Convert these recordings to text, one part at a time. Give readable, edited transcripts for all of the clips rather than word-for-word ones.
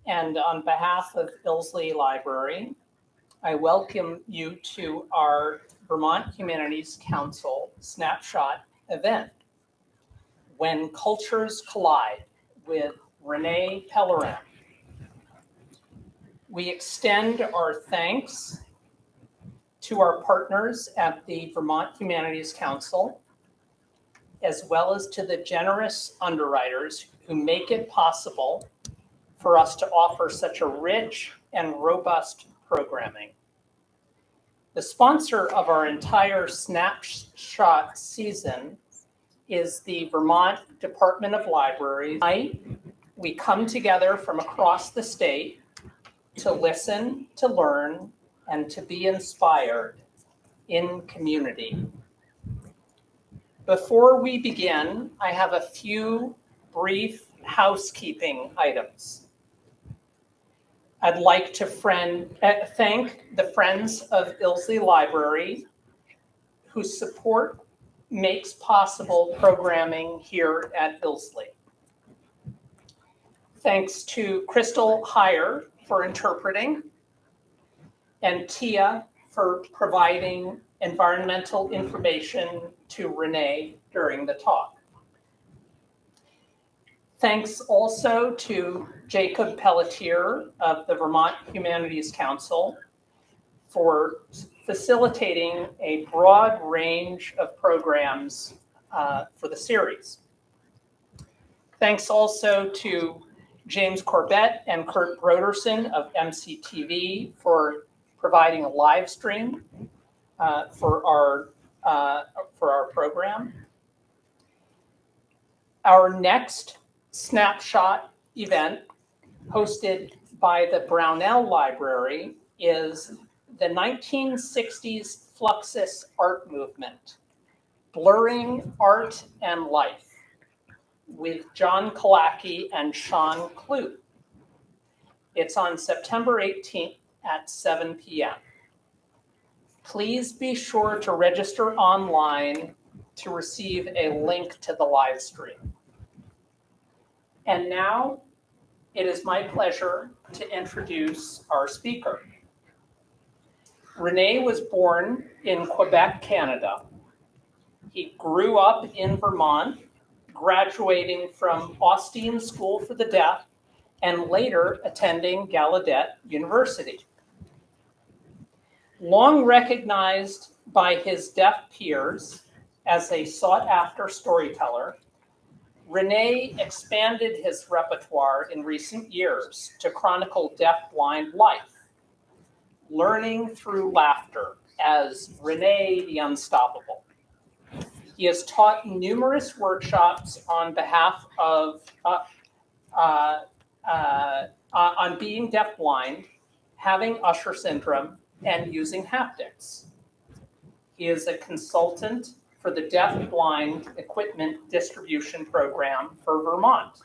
and on behalf of Ilsley Library, I welcome you to our Vermont Humanities Council Snapshot event, When Cultures Collide, with Rene Pellerin. We extend our thanks to our partners at the Vermont Humanities Council, as well as to the generous underwriters who make it possible for us to offer such a rich and robust programming. The sponsor of our entire Snapshot season is the Vermont Department of Libraries. Tonight, we come together from across the state to listen, to learn, and to be inspired in community. Before we begin, I have a few brief housekeeping items. I'd like to thank the Friends of Ilsley Library, whose support makes possible programming here at Ilsley. Thanks to Crystal Heyer for interpreting, and Tia for providing environmental information to Rene during the talk. Thanks also to Jacob Pelletier of the Vermont Humanities Council for facilitating a broad range of programs for the series. Thanks also to James Corbett and Kurt Broderson of MCTV for providing a live stream for our program. Our next Snapshot event, hosted by the Brownell Library, is the 1960s Fluxus art movement, Blurring Art and Life, with John Kalaki and Sean Clute. It's on September 18th at 7 p.m. Please be sure to register online to receive a link to the live stream. And now it is my pleasure to introduce our speaker. Rene was born in Quebec, Canada. He grew up in Vermont, graduating from Austin School for the Deaf and later attending Gallaudet University. Long recognized by his deaf peers as a sought-after storyteller, Rene expanded his repertoire in recent years to chronicle DeafBlind life, learning through laughter as Rene The Unstoppable. He has taught numerous workshops on behalf of on being deafblind, having Usher Syndrome, and using haptics. He is a consultant for the DeafBlind Equipment Distribution Program for Vermont.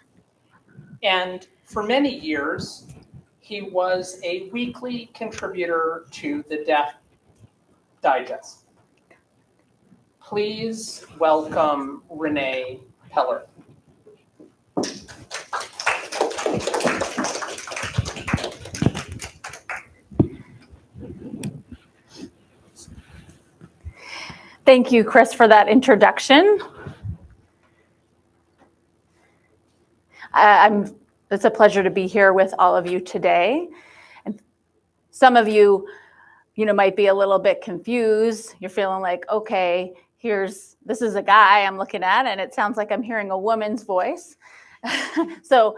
And for many years, he was a weekly contributor to the Deaf Digest. Please welcome Rene Pellerin. Thank you, Chris, for that introduction. It's a pleasure to be here with all of you today. And some of you, might be a little bit confused. You're feeling like, okay, this is a guy I'm looking at, and it sounds like I'm hearing a woman's voice. So,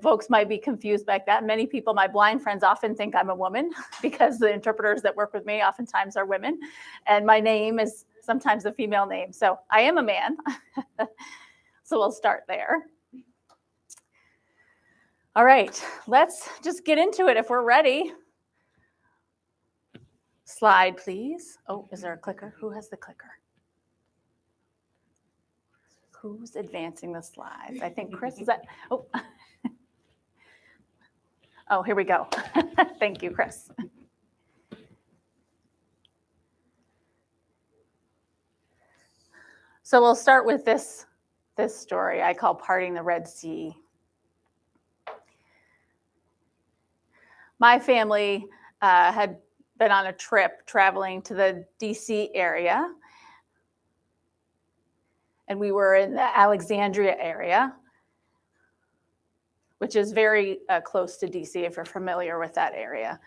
folks might be confused by that. Many people, my blind friends, often think I'm a woman because the interpreters that work with me oftentimes are women. And my name is sometimes a female name. So I am a man. So we'll start there. All right, let's just get into it if we're ready. Slide, please. Oh, is there a clicker? Who has the clicker? Who's advancing the slides? I think Chris is that. Oh, oh, here we go. Thank you, Chris. So we'll start with this story I call Parting the Red Sea. my family had been on a trip traveling to the DC area. And we were in the Alexandria area, which is very close to DC if you're familiar with that area.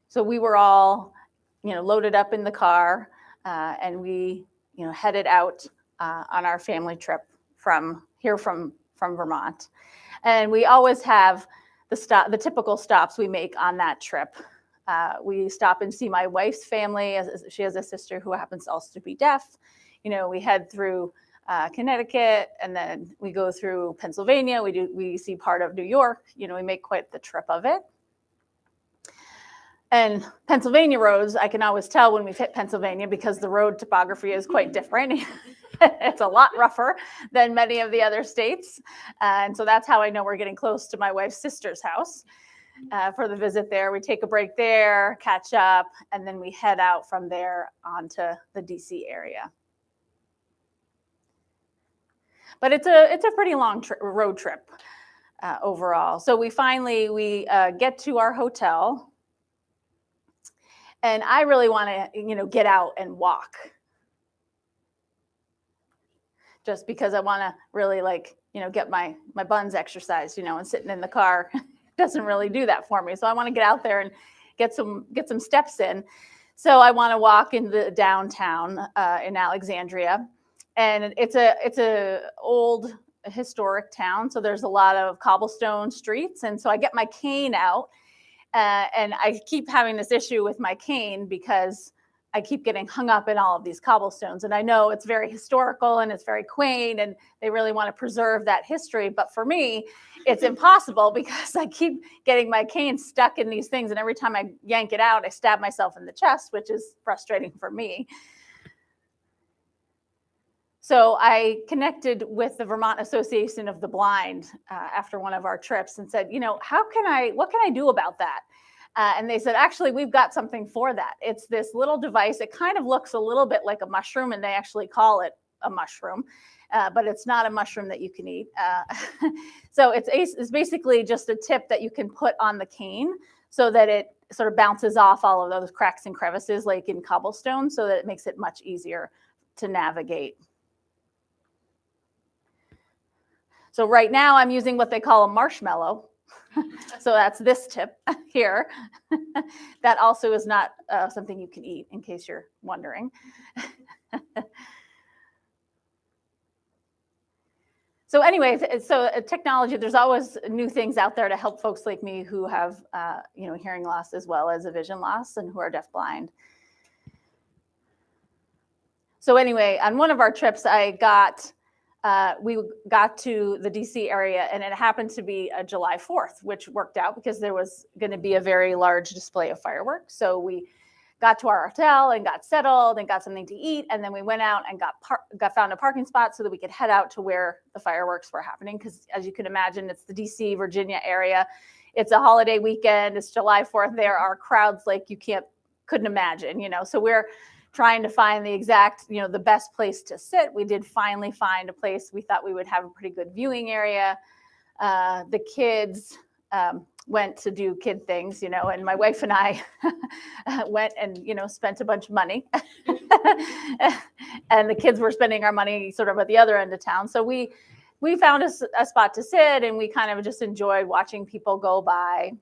So we were all, loaded up in the car, and we, headed out on our family trip from Vermont. And we always have the typical stops we make on that trip. We stop and see my wife's family. She has a sister who happens also to be deaf. We head through Connecticut, and then we go through Pennsylvania. We see part of New York. We make quite the trip of it. And Pennsylvania roads, I can always tell when we've hit Pennsylvania because the road topography is quite different. It's a lot rougher than many of the other states. And so that's how I know we're getting close to my wife's sister's house for the visit there. We take a break there, catch up, and then we head out from there onto the DC area. But it's a pretty long road trip overall. So we get to our hotel. And I really want to, get out and walk. Just because I want to really get my buns exercised, and sitting in the car doesn't really do that for me. So I want to get out there and get some steps in. So I want to walk in the downtown in Alexandria. And it's a old historic town. So there's a lot of cobblestone streets. And so I get my cane out. And I keep having this issue with my cane because I keep getting hung up in all of these cobblestones. And I know it's very historical and it's very quaint and they really want to preserve that history. But for me, it's impossible because I keep getting my cane stuck in these things. And every time I yank it out, I stab myself in the chest, which is frustrating for me. So I connected with the Vermont Association of the Blind after one of our trips and said, what can I do about that? And they said, actually, we've got something for that. It's this little device. It kind of looks a little bit like a mushroom, and they actually call it a mushroom, but it's not a mushroom that you can eat. So it's basically just a tip that you can put on the cane so that it sort of bounces off all of those cracks and crevices like in cobblestone so that it makes it much easier to navigate. So right now I'm using what they call a marshmallow. So that's this tip here. That also is not something you can eat, in case you're wondering. So anyways, technology, there's always new things out there to help folks like me who have hearing loss as well as a vision loss and who are deafblind. So anyway, on one of our trips, we got to the DC area, and it happened to be a July 4th, which worked out because there was going to be a very large display of fireworks. So we got to our hotel and got settled and got something to eat, and then we went out and found a parking spot so that we could head out to where the fireworks were happening. Because as you can imagine, it's the DC, Virginia area. It's a holiday weekend. It's July 4th. There are crowds like you couldn't imagine. So we're trying to find the exact, the best place to sit. We did finally find a place we thought we would have a pretty good viewing area. The kids went to do kid things, and my wife and I went and, spent a bunch of money. And the kids were spending our money sort of at the other end of town. So we found a spot to sit, and we kind of just enjoyed watching people go by.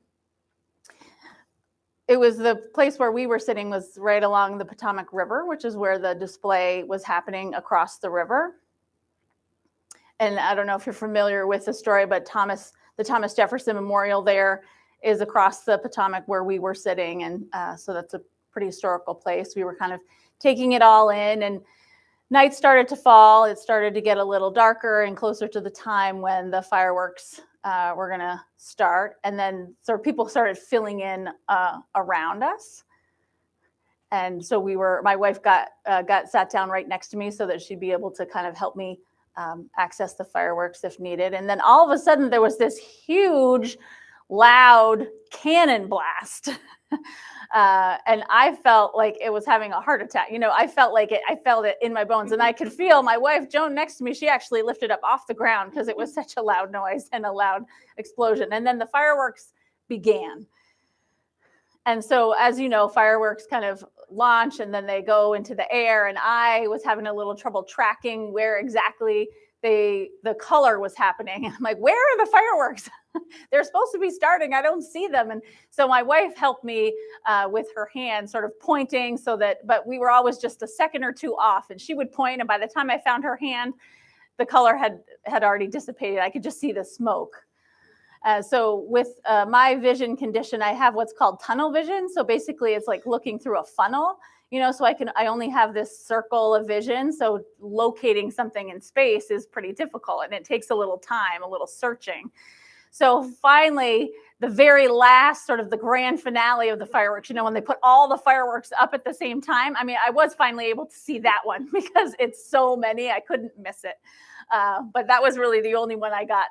It was the place where we were sitting was right along the Potomac River, which is where the display was happening across the river. And I don't know if you're familiar with the story, but the Thomas Jefferson Memorial there is across the Potomac where we were sitting. And so that's a pretty historical place. We were kind of taking it all in, and night started to fall. It started to get a little darker and closer to the time when the fireworks were going to start. And then sort of people started filling in around us. And so my wife got sat down right next to me so that she'd be able to kind of help me access the fireworks if needed. And then all of a sudden there was this huge, loud cannon blast. And I felt like it was having a heart attack. I felt it in my bones, and I could feel my wife, Joan, next to me. She actually lifted up off the ground because it was such a loud noise and a loud explosion. And then the fireworks began. And so, as you know, fireworks kind of launch and then they go into the air, and I was having a little trouble tracking where exactly the color was happening. I'm like, where are the fireworks? They're supposed to be starting. I don't see them. And so my wife helped me with her hand, sort of pointing but we were always just a second or two off, and she would point, and by the time I found her hand, the color had already dissipated. I could just see the smoke. So with my vision condition, I have what's called tunnel vision. So basically it's like looking through a funnel, so I only have this circle of vision. So locating something in space is pretty difficult, and it takes a little time, a little searching. So finally, the very last, sort of the grand finale of the fireworks, when they put all the fireworks up at the same time, I was finally able to see that one because it's so many, I couldn't miss it. But that was really the only one I got,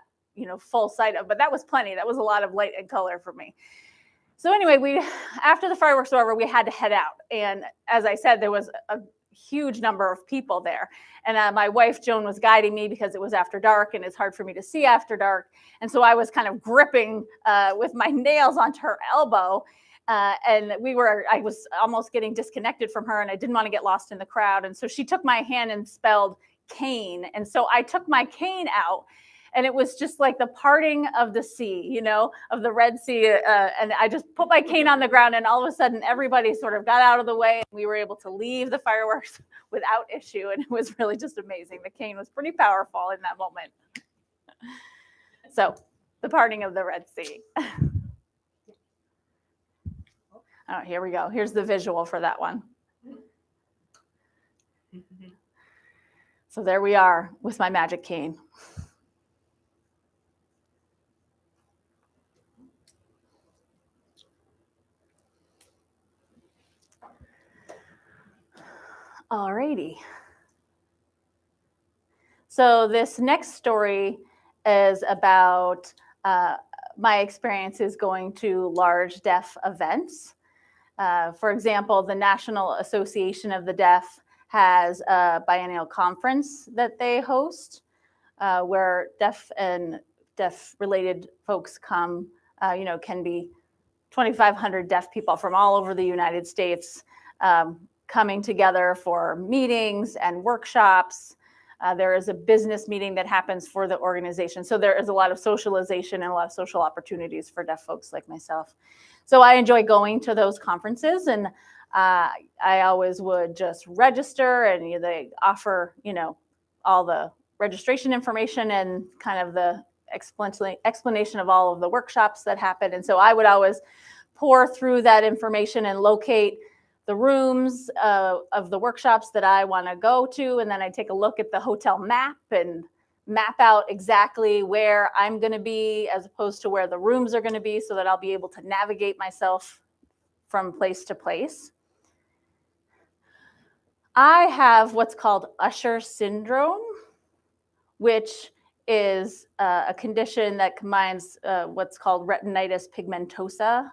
full sight of, but that was plenty. That was a lot of light and color for me. So anyway, after the fireworks were over, we had to head out. And as I said, there was a huge number of people there. And my wife, Joan, was guiding me because it was after dark and it's hard for me to see after dark. And so I was kind of gripping with my nails onto her elbow. And I was almost getting disconnected from her, and I didn't want to get lost in the crowd. And so she took my hand and spelled cane. And so I took my cane out, and it was just like the parting of the sea, of the Red Sea. And I just put my cane on the ground, and all of a sudden everybody sort of got out of the way, and we were able to leave the fireworks without issue. And it was really just amazing. The cane was pretty powerful in that moment. So the parting of the Red Sea. Oh, here we go. Here's the visual for that one. So there we are with my magic cane. Alrighty. So this next story is about my experiences going to large deaf events. For example, the National Association of the Deaf has a biennial conference that they host where deaf and deaf-related folks come. Can be 2,500 deaf people from all over the United States coming together for meetings and workshops. There is a business meeting that happens for the organization. So there is a lot of socialization and a lot of social opportunities for deaf folks like myself. So I enjoy going to those conferences, and I always would just register, and they offer, all the registration information and kind of the explanation of all of the workshops that happen. And so I would always pour through that information and locate the rooms of the workshops that I want to go to. And then I take a look at the hotel map and map out exactly where I'm going to be as opposed to where the rooms are going to be, so that I'll be able to navigate myself from place to place. I have what's called Usher Syndrome, which is a condition that combines what's called retinitis pigmentosa,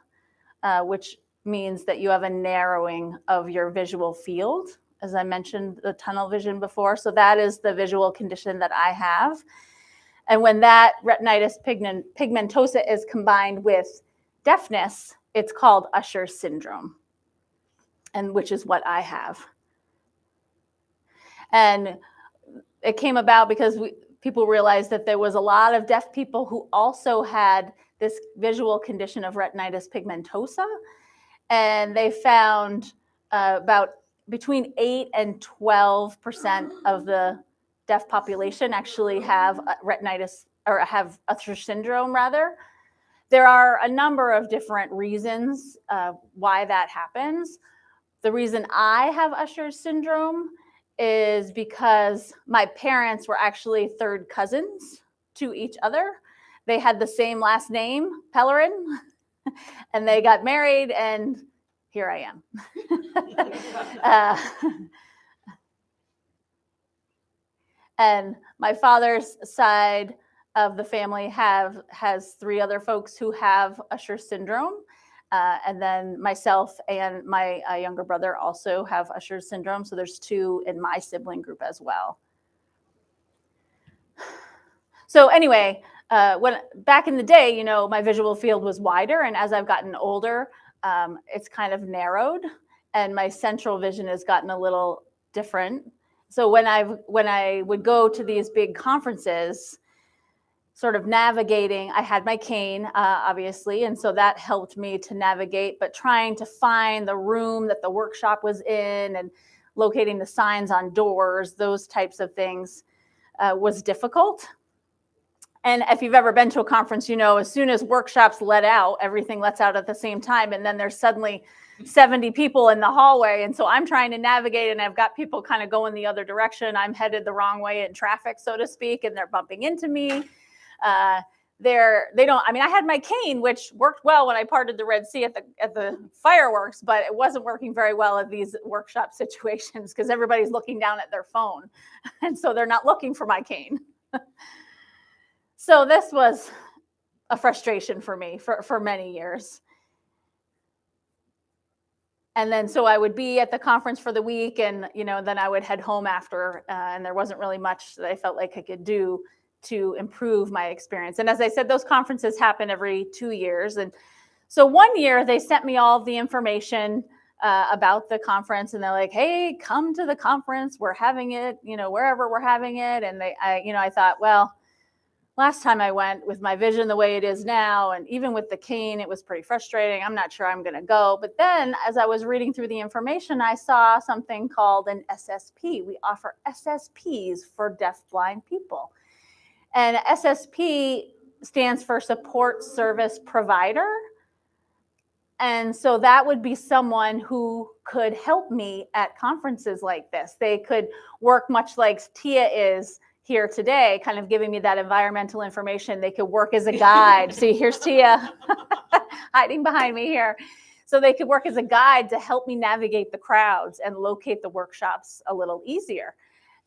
which means that you have a narrowing of your visual field. As I mentioned, the tunnel vision before. So that is the visual condition that I have. And when that retinitis pigmentosa is combined with deafness, it's called Usher Syndrome, and which is what I have. And it came about because people realized that there was a lot of deaf people who also had this visual condition of retinitis pigmentosa. And they found about between 8 and 12% of the deaf population actually have retinitis, or have Usher syndrome rather. There are a number of different reasons why that happens. The reason I have Usher syndrome is because my parents were actually third cousins to each other. They had the same last name, Pellerin, and they got married, and here I am. And my father's side of the family has 3 other folks who have Usher syndrome. And then myself and my younger brother also have Usher syndrome. So there's 2 in my sibling group as well. So anyway, when back in the day, you know, my visual field was wider, and as I've gotten older, it's kind of narrowed, and my central vision has gotten a little different. So when I would go to these big conferences, sort of navigating, I had my cane, obviously, and so that helped me to navigate, but trying to find the room that the workshop was in and locating the signs on doors, those types of things was difficult. And if you've ever been to a conference, you know, as soon as workshops let out, everything lets out at the same time. And then there's suddenly 70 people in the hallway. And so I'm trying to navigate, and I've got people kind of going the other direction. I'm headed the wrong way in traffic, so to speak, and they're bumping into me. I had my cane, which worked well when I parted the Red Sea at the fireworks, but it wasn't working very well at these workshop situations because everybody's looking down at their phone. And so they're not looking for my cane. So this was a frustration for me for many years. And then so I would be at the conference for the week, and you know, then I would head home after, and there wasn't really much that I felt like I could do to improve my experience. And as I said, those conferences happen every 2 years. And so one year they sent me all of the information about the conference, and they're like, "Hey, come to the conference. We're having it, you know, wherever we're having it." And I thought, well, last time I went with my vision the way it is now, and even with the cane, it was pretty frustrating. I'm not sure I'm going to go. But then as I was reading through the information, I saw something called an SSP. We offer SSPs for deaf-blind people. And SSP stands for Support Service Provider. And so that would be someone who could help me at conferences like this. They could work much like Tia is here today, kind of giving me that environmental information. They could work as a guide. See, here's Tia hiding behind me here. So they could work as a guide to help me navigate the crowds and locate the workshops a little easier.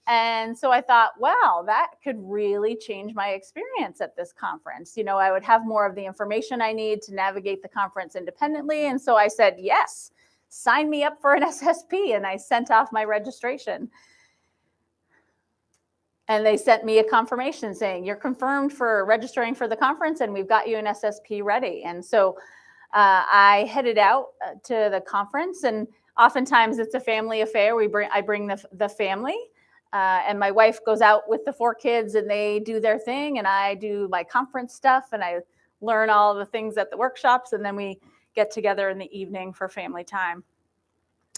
And so I thought, wow, that could really change my experience at this conference. You know, I would have more of the information I need to navigate the conference independently. And so I said, yes, sign me up for an SSP. And I sent off my registration. And they sent me a confirmation saying, you're confirmed for registering for the conference, and we've got you an SSP ready. And so I headed out to the conference, and oftentimes it's a family affair. I bring the family, and my wife goes out with the 4 kids, and they do their thing, and I do my conference stuff, and I learn all the things at the workshops, and then we get together in the evening for family time.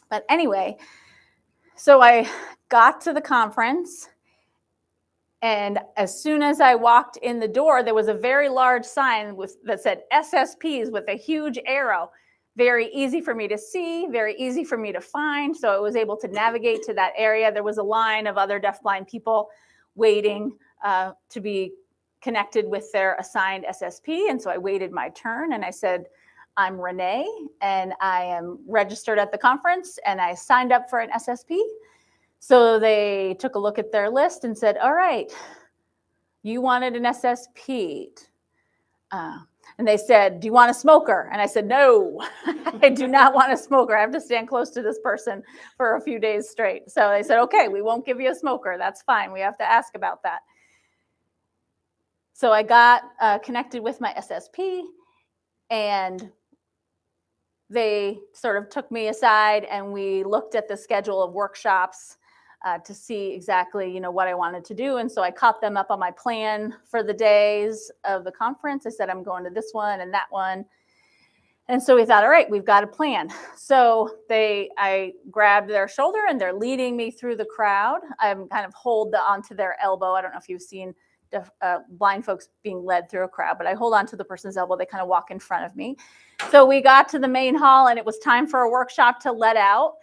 But anyway, so I got to the conference. And as soon as I walked in the door, there was a very large sign that said SSPs with a huge arrow. Very easy for me to see, very easy for me to find. So I was able to navigate to that area. There was a line of other deafblind people waiting to be connected with their assigned SSP. And so I waited my turn, and I said, I'm Rene, and I am registered at the conference, and I signed up for an SSP. So they took a look at their list and said, all right, you wanted an SSP. And they said, do you want a smoker? And I said, no, I do not want a smoker. I have to stand close to this person for a few days straight. So they said, okay, we won't give you a smoker. That's fine. We have to ask about that. So I got connected with my SSP, and they sort of took me aside, and we looked at the schedule of workshops to see exactly, you know, what I wanted to do. And so I caught them up on my plan for the days of the conference. I said, I'm going to this one and that one. And so we thought, all right, we've got a plan. So I grabbed their shoulder, and they're leading me through the crowd. I'm kind of hold onto their elbow. I don't know if you've seen blind folks being led through a crowd, but I hold on to the person's elbow. They kind of walk in front of me. So we got to the main hall, and it was time for a workshop to let out.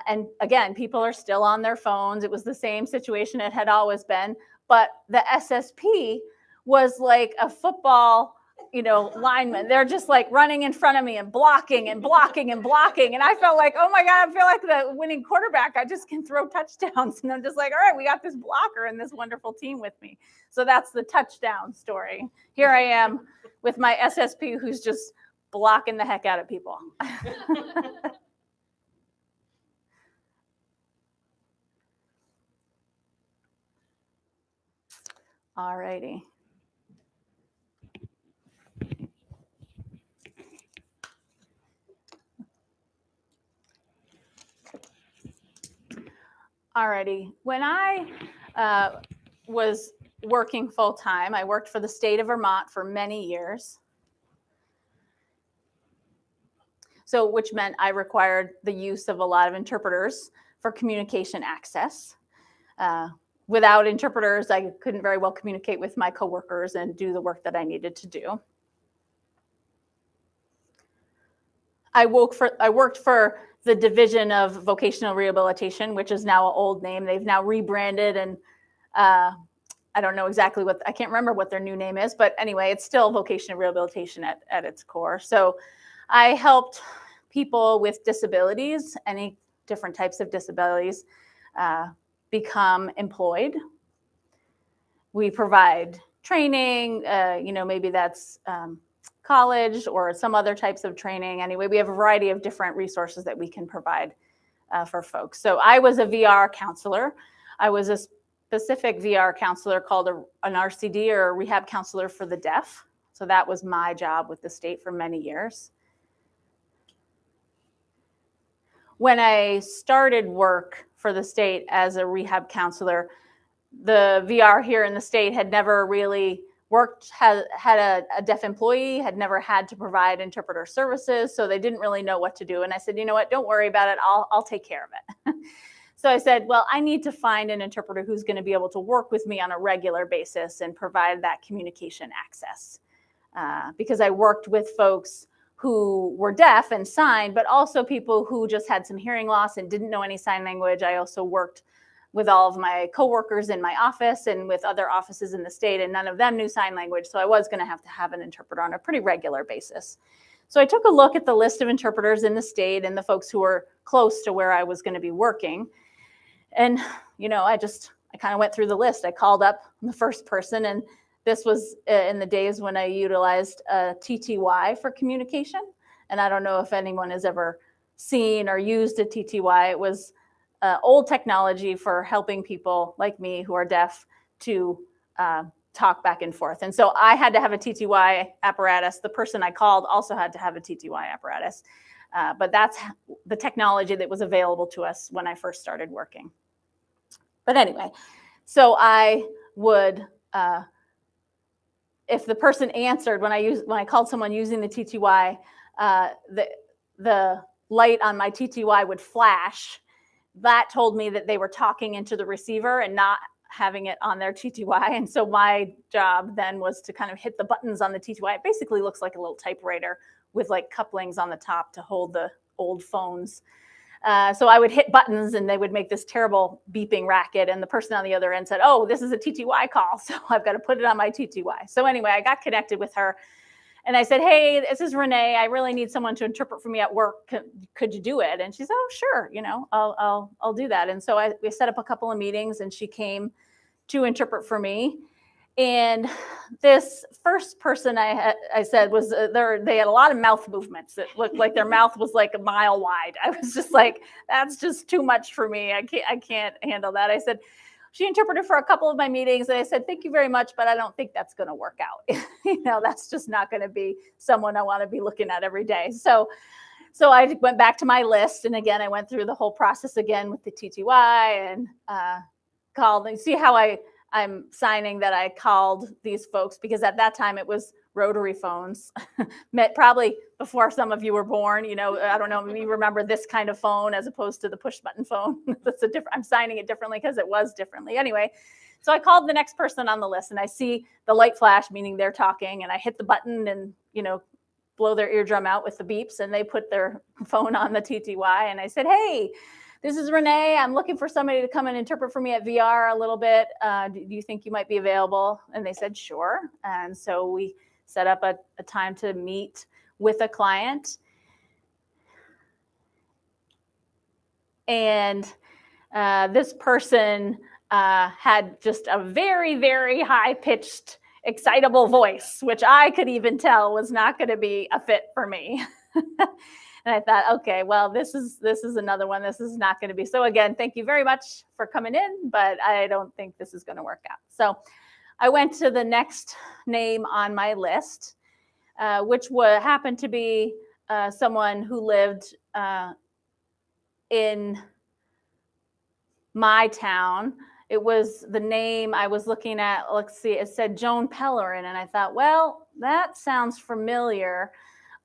And again, people are still on their phones. It was the same situation it had always been. But the SSP was like a football, you know, lineman. They're just like running in front of me and blocking and blocking and blocking. And I felt like, oh my God, I feel like the winning quarterback. I just can throw touchdowns. And I'm just like, all right, we got this blocker and this wonderful team with me. So that's the touchdown story. Here I am with my SSP who's just blocking the heck out of people. All righty. Alrighty. When I was working full-time, I worked for the state of Vermont for many years. So, which meant I required the use of a lot of interpreters for communication access. Without interpreters, I couldn't very well communicate with my coworkers and do the work that I needed to do. I worked for the Division of Vocational Rehabilitation, which is now an old name. They've now rebranded, and I don't know exactly I can't remember what their new name is, but anyway, it's still vocational rehabilitation at its core. So I helped people with disabilities, any different types of disabilities, become employed. We provide training, maybe that's college or some other types of training. Anyway, we have a variety of different resources that we can provide for folks. So I was a VR counselor. I was a specific VR counselor called an RCD, or a rehab counselor for the deaf. So that was my job with the state for many years. When I started work for the state as a rehab counselor, the VR here in the state had never really had a deaf employee, had never had to provide interpreter services, so they didn't really know what to do. And I said, you know what, don't worry about it, I'll take care of it. So I said, well, I need to find an interpreter who's going to be able to work with me on a regular basis and provide that communication access. Because I worked with folks who were deaf and signed, but also people who just had some hearing loss and didn't know any sign language. I also worked with all of my coworkers in my office and with other offices in the state, and none of them knew sign language. So I was going to have an interpreter on a pretty regular basis. So I took a look at the list of interpreters in the state and the folks who were close to where I was going to be working. And, I kind of went through the list. I called up the first person, and this was in the days when I utilized TTY for communication. And I don't know if anyone has ever seen or used a TTY. It was old technology for helping people like me who are deaf to talk back and forth. And so I had to have a TTY apparatus. The person I called also had to have a TTY apparatus. But that's the technology that was available to us when I first started working. But anyway, so I would, if the person answered when I called someone using the TTY, the light on my TTY would flash. That told me that they were talking into the receiver and not having it on their TTY. And so my job then was to kind of hit the buttons on the TTY. It basically looks like a little typewriter with like couplings on the top to hold the old phones. So I would hit buttons and they would make this terrible beeping racket. And the person on the other end said, oh, this is a TTY call. So I've got to put it on my TTY. So anyway, I got connected with her. And I said, hey, this is Rene. I really need someone to interpret for me at work. Could you do it? And she said, oh, sure. I'll do that. And so we set up a couple of meetings, and she came to interpret for me. And this first person I said was they had a lot of mouth movements that looked like their mouth was like a mile wide. I was just like, that's just too much for me. I can't handle that. I said, she interpreted for a couple of my meetings, and I said, thank you very much, but I don't think that's going to work out. That's just not going to be someone I want to be looking at every day. So I went back to my list, and again, I went through the whole process again with the TTY and called. And see how I'm signing that I called these folks, because at that time it was rotary phones, met probably before some of you were born. I don't know, maybe you remember this kind of phone as opposed to the push button phone. I'm signing it differently because it was differently. Anyway, so I called the next person on the list, and I see the light flash, meaning they're talking, and I hit the button and, blow their eardrum out with the beeps, and they put their phone on the TTY, and I said, hey, this is Rene. I'm looking for somebody to come and interpret for me at VR a little bit. Do you think you might be available? And they said, sure. And so we set up a time to meet with a client. And this person had just a very, very high-pitched, excitable voice, which I could even tell was not going to be a fit for me. And I thought, okay, well, this is another one. This is not going to be. So again, thank you very much for coming in, but I don't think this is going to work out. So I went to the next name on my list, which happened to be someone who lived in my town. It was the name I was looking at. Let's see, it said Joan Pellerin. And I thought, well, that sounds familiar.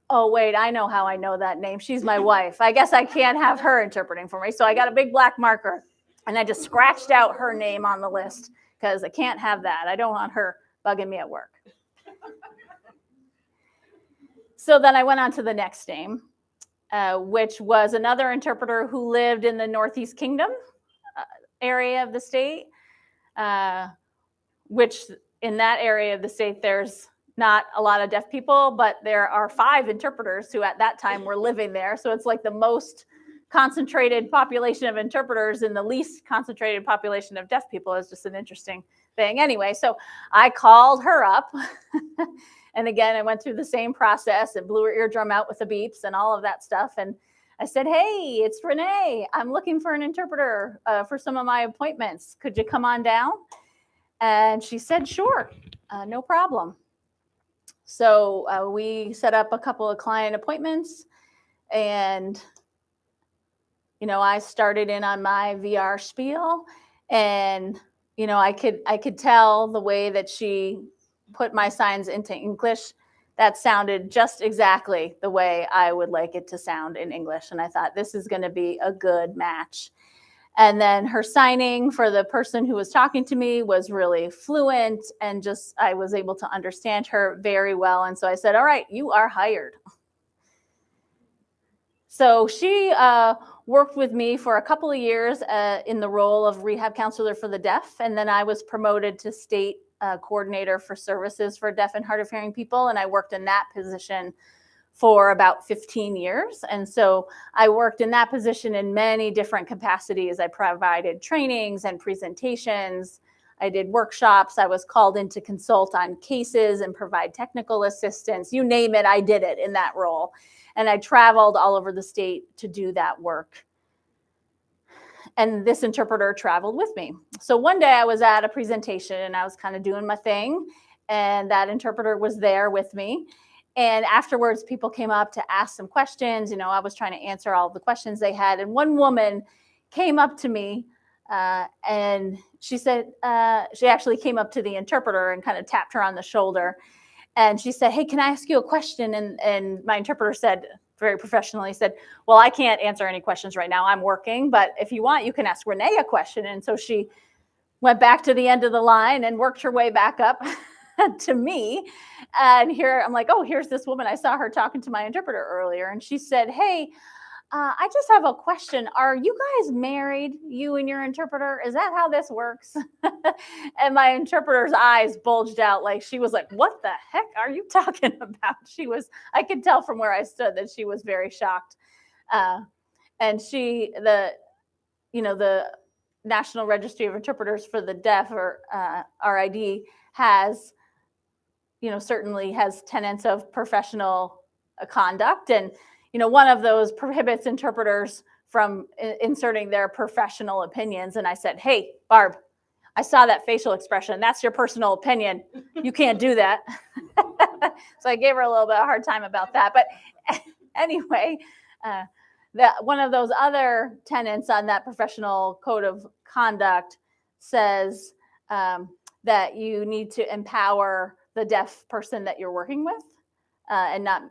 Oh, wait, I know how I know that name. She's my wife. I guess I can't have her interpreting for me. So I got a big black marker and I just scratched out her name on the list because I can't have that. I don't want her bugging me at work. So then I went on to the next name, which was another interpreter who lived in the Northeast Kingdom area of the state, which in that area of the state, there's not a lot of deaf people, but there are 5 interpreters who at that time were living there. So it's like the most concentrated population of interpreters and the least concentrated population of deaf people. Is just an interesting thing. Anyway, so I called her up. And again, I went through the same process and blew her eardrum out with the beeps and all of that stuff. And I said, hey, it's Rene. I'm looking for an interpreter for some of my appointments. Could you come on down? And she said, sure, no problem. So we set up a couple of client appointments, and I started in on my VR spiel, and I could tell the way that she put my signs into English, that sounded just exactly the way I would like it to sound in English. And I thought, this is going to be a good match. And then her signing for the person who was talking to me was really fluent, and just I was able to understand her very well. And so I said, all right, you are hired. So she worked with me for a couple of years in the role of rehab counselor for the deaf. And then I was promoted to state coordinator for services for deaf and hard of hearing people. And I worked in that position for about 15 years. And so I worked in that position in many different capacities. I provided trainings and presentations. I did workshops. I was called in to consult on cases and provide technical assistance. You name it, I did it in that role. And I traveled all over the state to do that work. And this interpreter traveled with me. So one day I was at a presentation and I was kind of doing my thing, and that interpreter was there with me. And afterwards, people came up to ask some questions. I was trying to answer all the questions they had. And one woman came up to me and she said, she actually came up to the interpreter and kind of tapped her on the shoulder. And she said, hey, can I ask you a question? And my interpreter said, very professionally, said, well, I can't answer any questions right now. I'm working. But if you want, you can ask Rene a question. And so she went back to the end of the line and worked her way back up to me. And here I'm like, oh, here's this woman. I saw her talking to my interpreter earlier. And she said, hey, I just have a question. Are you guys married, you and your interpreter? Is that how this works? And my interpreter's eyes bulged out, like she was like, what the heck are you talking about? I could tell from where I stood that she was very shocked. And the National Registry of Interpreters for the Deaf, or RID, has, certainly has tenets of professional conduct. And, one of those prohibits interpreters from inserting their professional opinions. And I said, hey, Barb, I saw that facial expression. That's your personal opinion. You can't do that. So I gave her a little bit of a hard time about that. But anyway, one of those other tenets on that professional code of conduct says that you need to empower the deaf person that you're working with and not,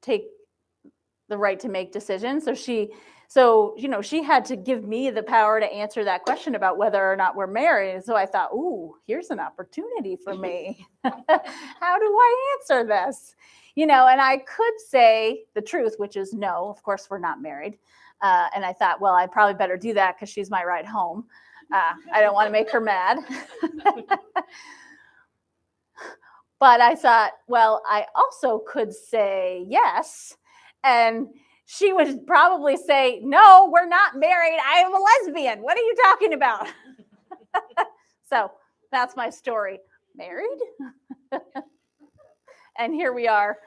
take the right to make decisions. So she had to give me the power to answer that question about whether or not we're married. And so I thought, ooh, here's an opportunity for me. How do I answer this? And I could say the truth, which is no, of course, we're not married. And I thought, well, I probably better do that because she's my ride home. I don't want to make her mad. But I thought, well, I also could say yes. And she would probably say, no, we're not married. I am a lesbian. What are you talking about? So that's my story. Married? And here we are.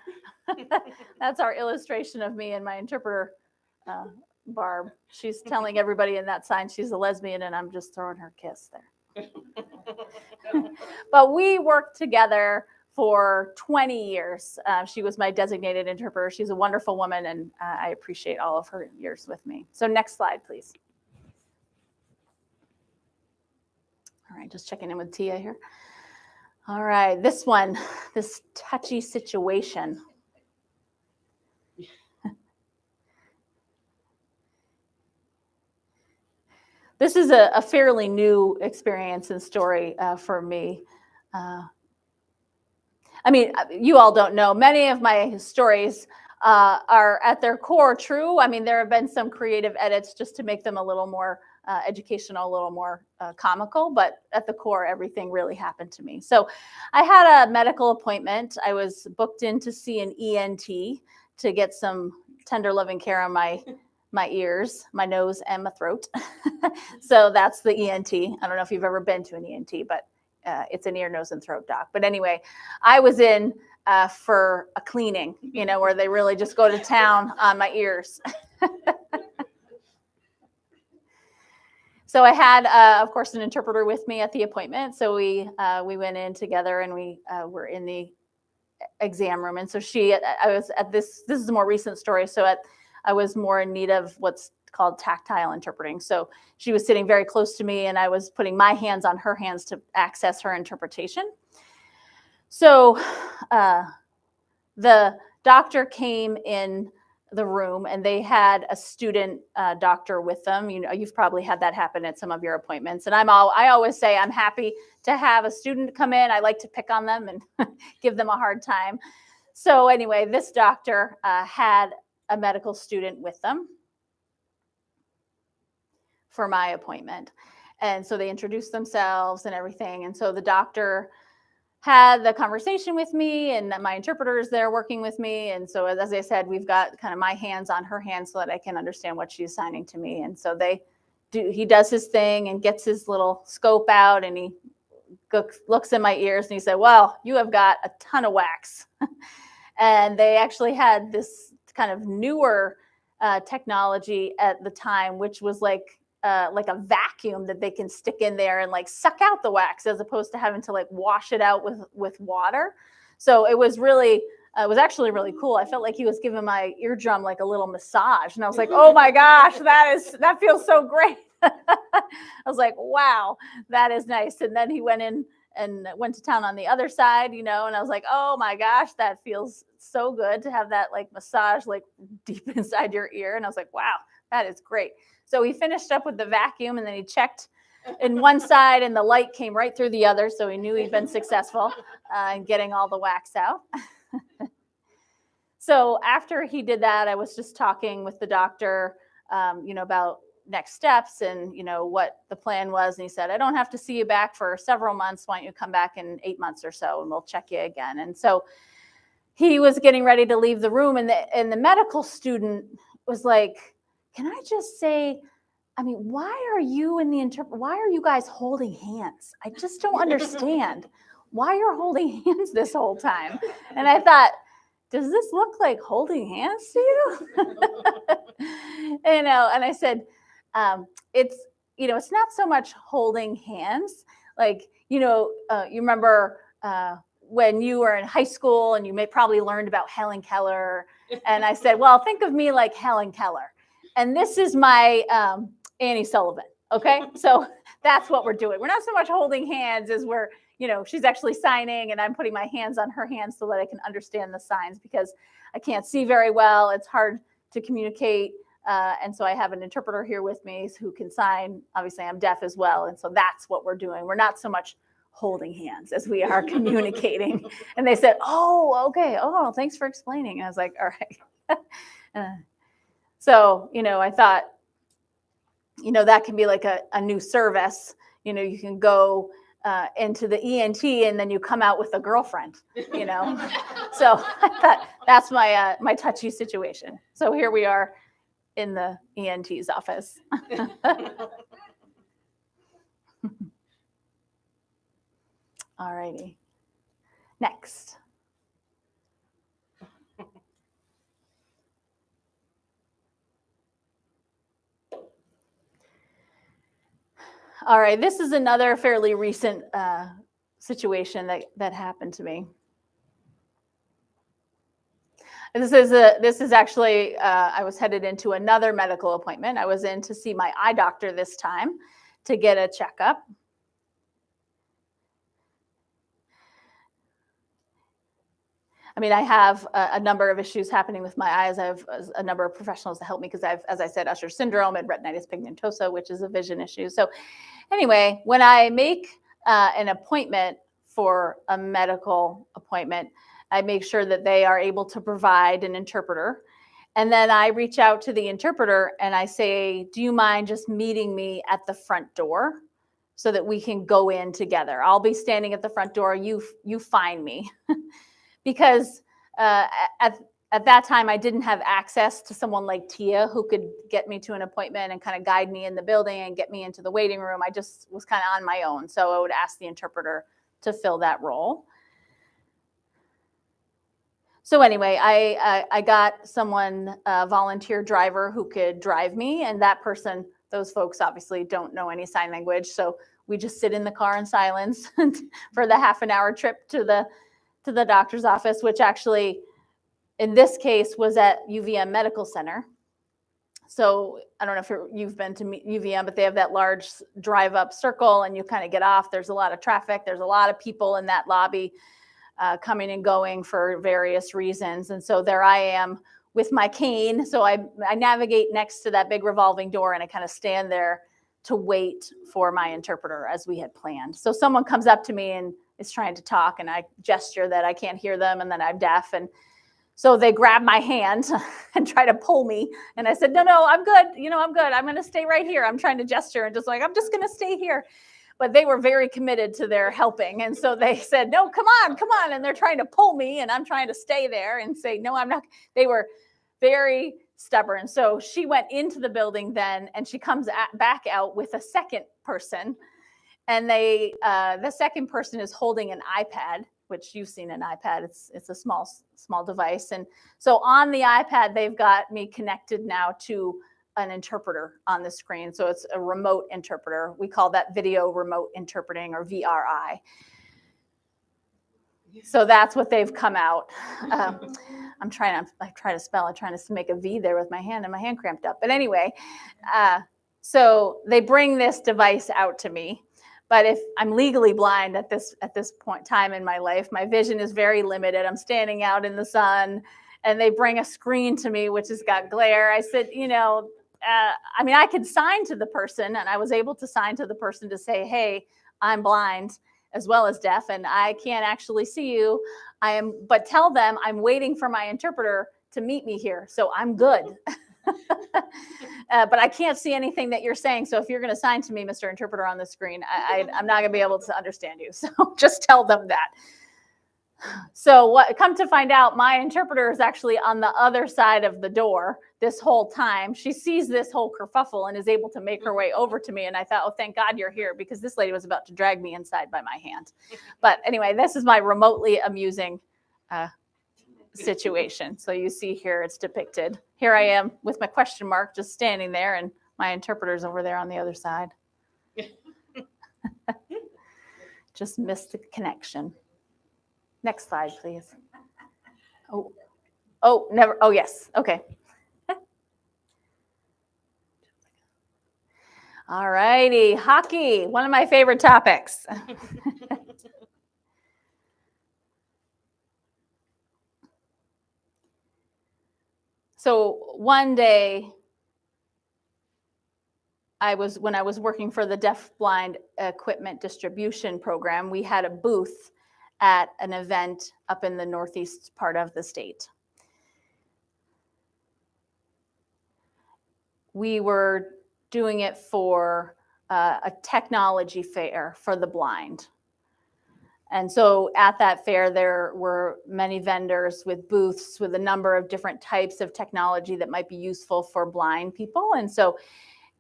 That's our illustration of me and my interpreter, Barb. She's telling everybody in that sign she's a lesbian, and I'm just throwing her a kiss there. But we worked together for 20 years. She was my designated interpreter. She's a wonderful woman, and I appreciate all of her years with me. So next slide, please. All right, just checking in with Tia here. All right, this one, this touchy situation. This is a fairly new experience and story for me. I mean, you all don't know. Many of my stories are at their core true. I mean, there have been some creative edits just to make them a little more educational, a little more comical, but at the core, everything really happened to me. So I had a medical appointment. I was booked in to see an ENT to get some tender loving care on my ears, my nose, and my throat. So that's the ENT. I don't know if you've ever been to an ENT, but it's an ear, nose, and throat doc. But anyway, I was in for a cleaning, you know, where they really just go to town on my ears. So I had, of course, an interpreter with me at the appointment. So we went in together, and we were in the exam room. And so I was at this is a more recent story. So I was more in need of what's called tactile interpreting. So she was sitting very close to me, and I was putting my hands on her hands to access her interpretation. So the doctor came in the room, and they had a student doctor with them. You know, you've probably had that happen at some of your appointments. And I always say I'm happy to have a student come in. I like to pick on them and give them a hard time. So anyway, this doctor had a medical student with them for my appointment. And so they introduced themselves and everything. And so the doctor had the conversation with me, and my interpreter is there working with me. And so, as I said, we've got kind of my hands on her hands so that I can understand what she's signing to me. And so he does his thing and gets his little scope out, and he looks in my ears, and he said, "Well, you have got a ton of wax." And they actually had this kind of newer technology at the time, which was like a vacuum that they can stick in there and like suck out the wax, as opposed to having to like wash it out with water. So it was actually really cool. I felt like he was giving my eardrum like a little massage, and I was like, oh my gosh, that feels so great. I was like, wow, that is nice. And then he went in and went to town on the other side, you know, and I was like, oh my gosh, that feels so good to have that like massage like deep inside your ear. And I was like, wow, that is great. So he finished up with the vacuum, and then he checked in one side, and the light came right through the other. So he knew he'd been successful in getting all the wax out. So after he did that, I was just talking with the doctor, you know, about next steps and, you know, what the plan was. And he said, I don't have to see you back for several months. Why don't you come back in 8 months or so, and we'll check you again. And so he was getting ready to leave the room, and the medical student was like, can I just say, I mean, why are you guys holding hands? I just don't understand why you're holding hands this whole time. And I thought, does this look like holding hands to you? You know, and I said, it's not so much holding hands. Like, you know, you remember when you were in high school, and you may probably learned about Helen Keller. And I said, well, think of me like Helen Keller. And this is my Annie Sullivan. Okay. So that's what we're doing. We're not so much holding hands as we're, you know, she's actually signing, and I'm putting my hands on her hands so that I can understand the signs, because I can't see very well. It's hard to communicate. And so I have an interpreter here with me who can sign. Obviously, I'm deaf as well. And so that's what we're doing. We're not so much holding hands as we are communicating. And they said, oh, okay. Oh, thanks for explaining. And I was like, all right. So, you know, I thought, you know, that can be like a new service. You know, you can go into the ENT, and then you come out with a girlfriend, you know. So I thought that's my touchy situation. So here we are in the ENT's office. All righty. Next. All right, this is another fairly recent situation that happened to me. This is actually, I was headed into another medical appointment. I was in to see my eye doctor this time to get a checkup. I mean, I have a number of issues happening with my eyes. I have a number of professionals to help me because I have, as I said, Usher Syndrome and retinitis pigmentosa, which is a vision issue. So anyway, when I make an appointment for a medical appointment, I make sure that they are able to provide an interpreter. And then I reach out to the interpreter and I say, do you mind just meeting me at the front door so that we can go in together? I'll be standing at the front door. You find me. Because at that time, I didn't have access to someone like Tia who could get me to an appointment and kind of guide me in the building and get me into the waiting room. I just was kind of on my own. So I would ask the interpreter to fill that role. So anyway, I got someone, a volunteer driver who could drive me. And that person, those folks obviously don't know any sign language. So we just sit in the car in silence for the half-an-hour trip to the doctor's office, which actually in this case was at UVM Medical Center. So I don't know if you've been to UVM, but they have that large drive-up circle and you kind of get off. There's a lot of traffic. There's a lot of people in that lobby coming and going for various reasons. And so there I am with my cane. So I navigate next to that big revolving door and I kind of stand there to wait for my interpreter as we had planned. So someone comes up to me and is trying to talk and I gesture that I can't hear them and then I'm deaf. And so they grab my hand and try to pull me. And I said, no, I'm good. I'm good. I'm going to stay right here. I'm trying to gesture and just like, I'm just going to stay here. But they were very committed to their helping. And so they said, no, come on. And they're trying to pull me and I'm trying to stay there and say, no, I'm not. They were very stubborn. So she went into the building then and she comes back out with a second person. And the second person is holding an iPad, which you've seen an iPad. It's a small device. And so on the iPad, they've got me connected now to an interpreter on the screen. So it's a remote interpreter. We call that video remote interpreting or VRI. So that's what they've come out. I'm trying to spell. I'm trying to make a V there with my hand and my hand cramped up. But anyway, so they bring this device out to me. But if I'm legally blind at this point time in my life, my vision is very limited. I'm standing out in the sun and they bring a screen to me, which has got glare. I said, I could sign to the person and I was able to sign to the person to say, hey, I'm blind as well as deaf and I can't actually see you. But tell them I'm waiting for my interpreter to meet me here. So I'm good. But I can't see anything that you're saying. So if you're going to sign to me, Mr. Interpreter, on the screen, I'm not going to be able to understand you. So just tell them that. So come to find out, my interpreter is actually on the other side of the door this whole time. She sees this whole kerfuffle and is able to make her way over to me. And I thought, oh, thank God you're here because this lady was about to drag me inside by my hand. But anyway, this is my remotely amusing situation. So you see here it's depicted. Here I am with my question mark just standing there and my interpreter's over there on the other side. Just missed the connection. Next slide, please. Oh, never. Oh, yes. Okay. All righty. Hockey, one of my favorite topics. So one day, when I was working for the DeafBlind equipment distribution program, we had a booth at an event up in the northeast part of the state. We were doing it for a technology fair for the blind. And so at that fair, there were many vendors with booths with a number of different types of technology that might be useful for blind people. And so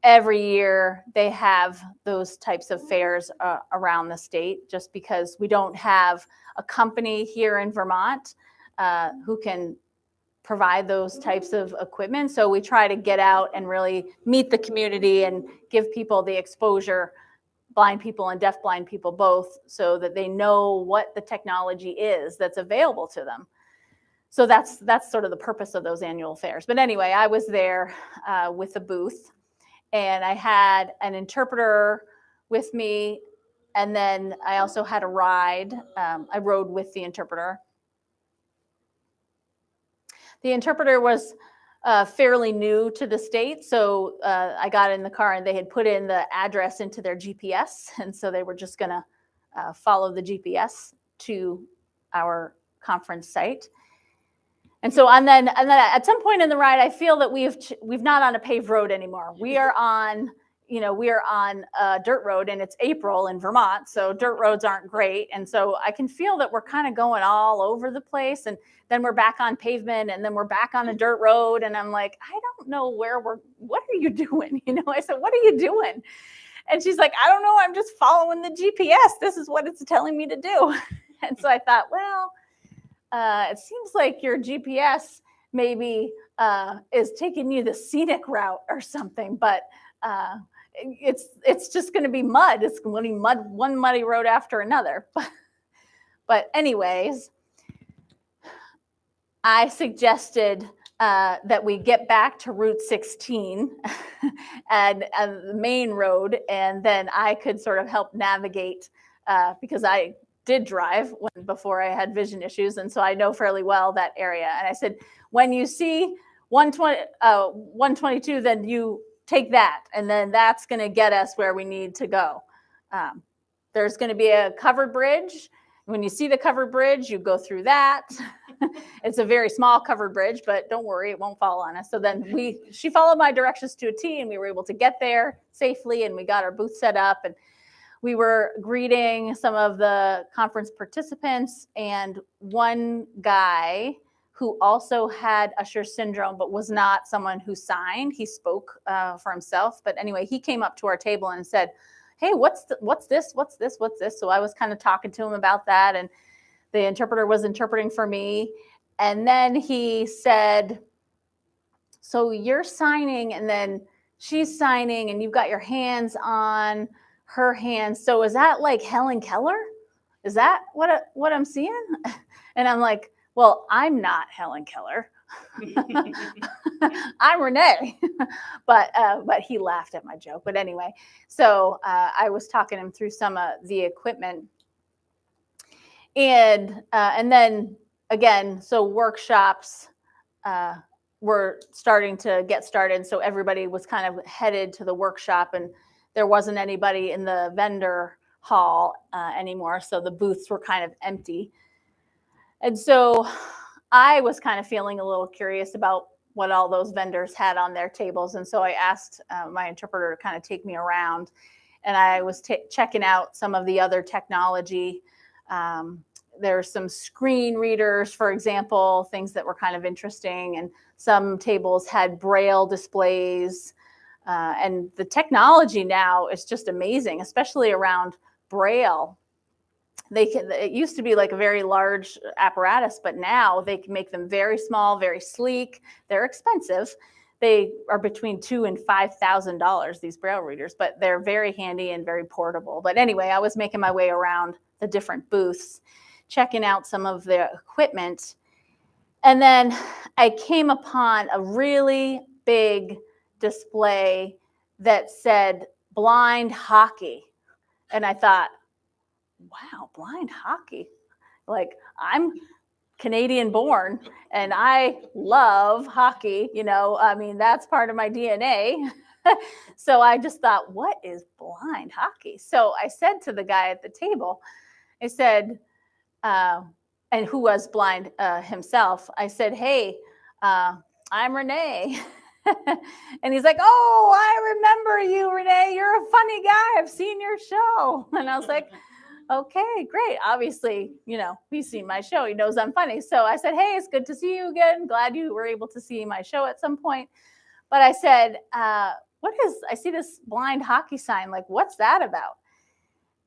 every year they have those types of fairs around the state, just because we don't have a company here in Vermont who can provide those types of equipment. So we try to get out and really meet the community and give people the exposure, blind people and deafblind people both, so that they know what the technology is that's available to them. So that's sort of the purpose of those annual fairs. But anyway, I was there with a booth, and I had an interpreter with me, and then I also had a ride. I rode with the interpreter. The interpreter was fairly new to the state. So I got in the car and they had put in the address into their GPS. And so they were just going to follow the GPS to our conference site. And so, and then at some point in the ride, I feel that we've not on a paved road anymore. We are on, we are on a dirt road, and it's April in Vermont, so dirt roads aren't great. And so I can feel that we're kind of going all over the place, and then we're back on pavement, and then we're back on a dirt road, and I'm like, I don't know what are you doing? I said, what are you doing? And she's like, I don't know, I'm just following the GPS. This is what it's telling me to do. And so I thought, well, it seems like your GPS maybe is taking you the scenic route or something, but it's just going to be mud. It's going to be mud, one muddy road after another. But anyways, I suggested that we get back to Route 16 and the main road, and then I could sort of help navigate because I did drive before I had vision issues, and so I know fairly well that area. And I said, when you see 122, then you take that, and then that's going to get us where we need to go. There's going to be a covered bridge. When you see the covered bridge, you go through that. It's a very small covered bridge, but don't worry, it won't fall on us. So then she followed my directions to a T, and we were able to get there safely, and we got our booth set up, and we were greeting some of the conference participants, and one guy who also had Usher Syndrome, but was not someone who signed. He spoke for himself. But anyway, he came up to our table and said, hey, what's this? So I was kind of talking to him about that, and the interpreter was interpreting for me. And then he said, so you're signing, and then she's signing, and you've got your hands on her hands. So is that like Helen Keller? Is that what I'm seeing? And I'm like, well, I'm not Helen Keller. I'm Rene. But he laughed at my joke. But anyway, so I was talking him through some of the equipment. And then again, so workshops were starting to get started. So everybody was kind of headed to the workshop, and there wasn't anybody in the vendor hall anymore. So the booths were kind of empty. And so I was kind of feeling a little curious about what all those vendors had on their tables. And so I asked my interpreter to kind of take me around, and I was checking out some of the other technology. There's some screen readers, for example, things that were kind of interesting. And some tables had Braille displays. And the technology now is just amazing, especially around Braille. It used to be like a very large apparatus, but now they can make them very small, very sleek. They're expensive. They are between $2,000 and $5,000, these Braille readers, but they're very handy and very portable. But anyway, I was making my way around the different booths, checking out some of the equipment. And then I came upon a really big display that said blind hockey. And I thought, wow, blind hockey. Like, I'm Canadian born and I love hockey, I mean, that's part of my DNA. So I just thought, what is blind hockey? So I said to the guy at the table, I said, and who was blind himself, I said, hey, I'm Rene. And he's like, oh, I remember you, Rene. You're a funny guy. I've seen your show. And I was like, okay, great. Obviously, he's seen my show. He knows I'm funny. So I said, hey, it's good to see you again. Glad you were able to see my show at some point. But I said, I see this blind hockey sign. Like, what's that about?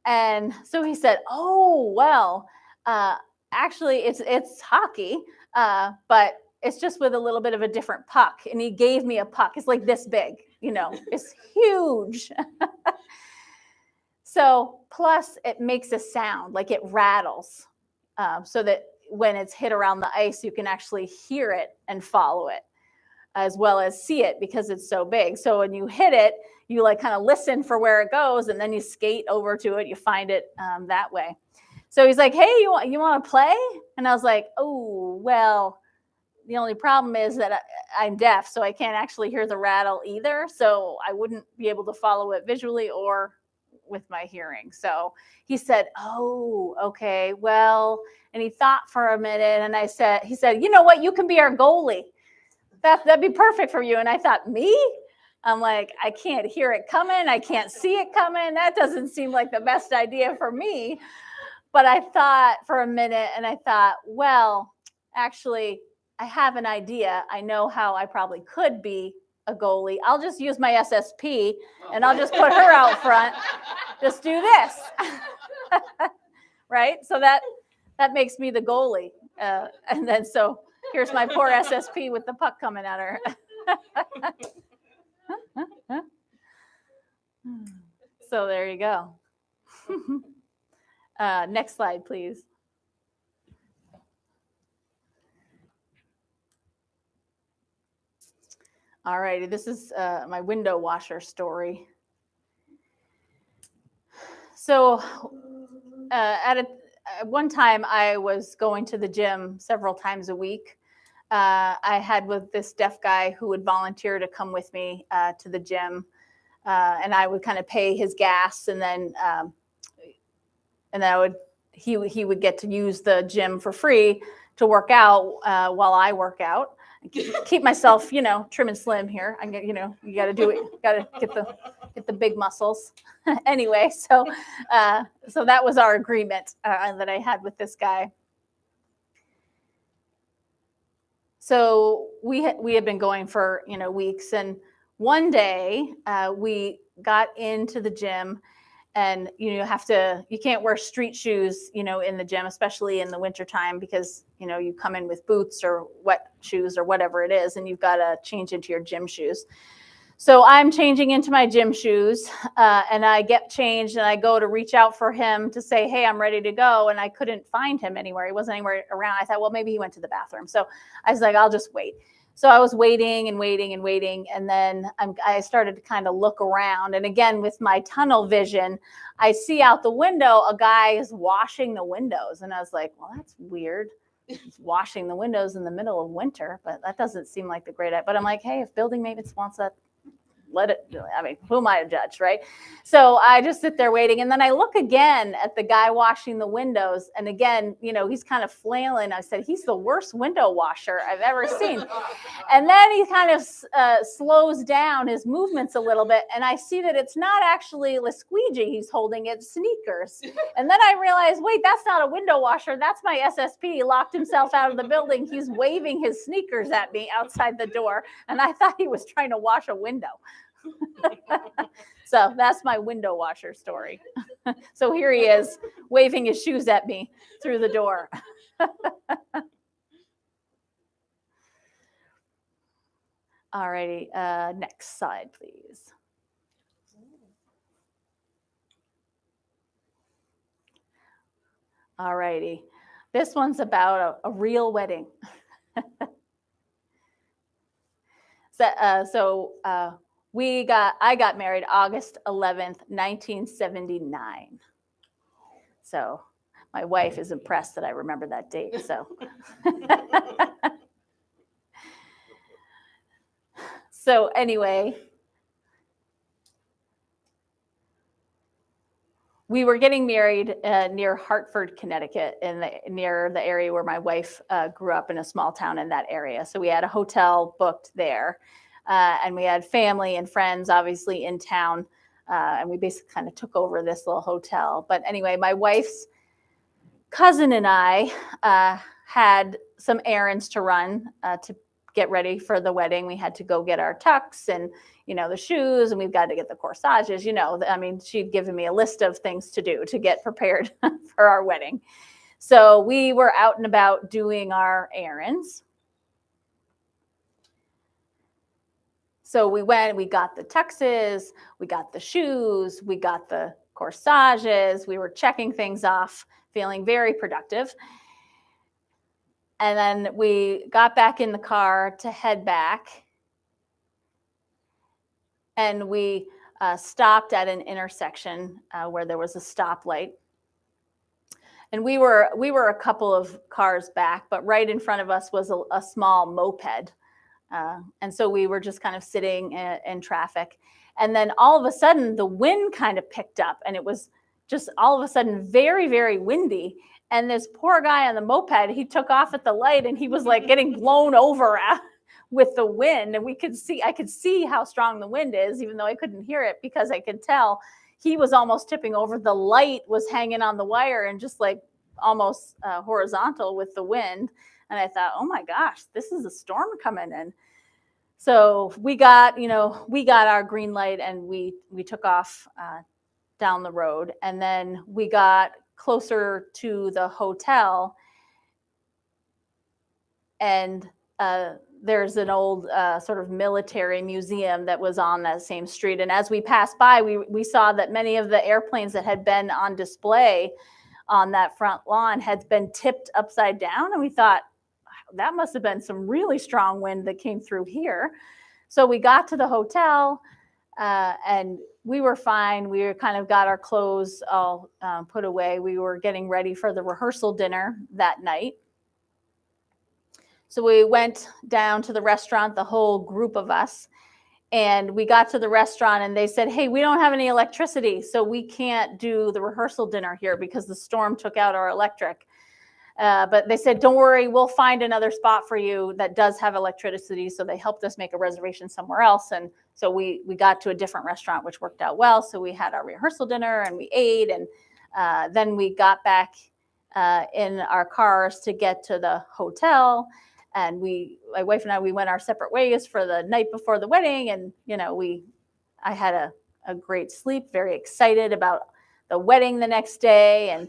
And so he said, oh, well, actually, it's hockey, but it's just with a little bit of a different puck. And he gave me a puck. It's like this big, it's huge. So plus it makes a sound, like it rattles, so that when it's hit around the ice, you can actually hear it and follow it, as well as see it because it's so big. So when you hit it, you like kind of listen for where it goes, and then you skate over to it. You find it that way. So he's like, hey, you want to play? And I was like, oh, well, the only problem is that I'm deaf, so I can't actually hear the rattle either. So I wouldn't be able to follow it visually or with my hearing. So he said, oh, okay, well, and he thought for a minute, and he said, you know what, you can be our goalie. That'd be perfect for you. And I thought, me? I'm like, I can't hear it coming. I can't see it coming. That doesn't seem like the best idea for me. But I thought for a minute, and I thought, well, actually, I have an idea. I know how I probably could be a goalie. I'll just use my SSP, and I'll just put her out front. Just do this. Right? So that makes me the goalie. And then so here's my poor SSP with the puck coming at her. So there you go. Next slide, please. All righty, this is my window washer story. So at one time, I was going to the gym several times a week. I had with this deaf guy who would volunteer to come with me to the gym, and I would kind of pay his gas, and then he would get to use the gym for free to work out while I work out. Keep myself, trim and slim here. You got to do it. You got to get the big muscles. Anyway, so that was our agreement that I had with this guy. So we had been going for weeks, and one day we got into the gym, and you can't wear street shoes in the gym, especially in the wintertime, because you come in with boots or wet shoes or whatever it is, and you've got to change into your gym shoes. So I'm changing into my gym shoes, and I get changed, and I go to reach out for him to say, hey, I'm ready to go, and I couldn't find him anywhere. He wasn't anywhere around. I thought, well, maybe he went to the bathroom. So I was like, I'll just wait. So I was waiting and waiting and waiting, and then I started to kind of look around. And again, with my tunnel vision, I see out the window a guy is washing the windows. And I was like, well, that's weird. He's washing the windows in the middle of winter, but that doesn't seem like the great idea. But I'm like, hey, if building maintenance wants that, let it, who am I to judge, right? So I just sit there waiting. And then I look again at the guy washing the windows. And again, he's kind of flailing. I said, he's the worst window washer I've ever seen. And then he kind of slows down his movements a little bit. And I see that it's not actually a squeegee he's holding, it's sneakers. And then I realized, wait, that's not a window washer. That's my SSP. He locked himself out of the building. He's waving his sneakers at me outside the door. And I thought he was trying to wash a window. So that's my window washer story. So here he is waving his shoes at me through the door. All righty, next slide, please. All righty, this one's about a real wedding. I got married August 11th, 1979. So my wife is impressed that I remember that date. So, so anyway, we were getting married near Hartford, Connecticut, near the area where my wife grew up, in a small town in that area. So we had a hotel booked there. And we had family and friends, obviously, in town. And we basically kind of took over this little hotel. But anyway, my wife's cousin and I had some errands to run to get ready for the wedding. We had to go get our tux and, the shoes, and we've got to get the corsages. She'd given me a list of things to do to get prepared for our wedding. So we were out and about doing our errands. So we went, we got the tuxes, we got the shoes, we got the corsages, we were checking things off, feeling very productive. And then we got back in the car to head back. And we stopped at an intersection where there was a stoplight. And we were a couple of cars back, but right in front of us was a small moped. And so we were just kind of sitting in traffic. And then all of a sudden, the wind kind of picked up, and it was just all of a sudden very, very windy. And this poor guy on the moped, he took off at the light, and he was like getting blown over with the wind. And I could see how strong the wind is, even though I couldn't hear it, because I could tell he was almost tipping over. The light was hanging on the wire and just like almost horizontal with the wind. And I thought, oh my gosh, this is a storm coming in. So we got our green light, and we took off down the road. And then we got closer to the hotel, and there's an old sort of military museum that was on that same street. And as we passed by, we saw that many of the airplanes that had been on display on that front lawn had been tipped upside down. And we thought, that must have been some really strong wind that came through here. So we got to the hotel, and we were fine. We kind of got our clothes all put away. We were getting ready for the rehearsal dinner that night. So we went down to the restaurant, the whole group of us, and we got to the restaurant, and they said, hey, we don't have any electricity, so we can't do the rehearsal dinner here because the storm took out our electric. But they said, don't worry, we'll find another spot for you that does have electricity. So they helped us make a reservation somewhere else. And so we got to a different restaurant, which worked out well. So we had our rehearsal dinner, and we ate. And then we got back in our cars to get to the hotel. And my wife and I, we went our separate ways for the night before the wedding. And, I had a great sleep, very excited about the wedding the next day, and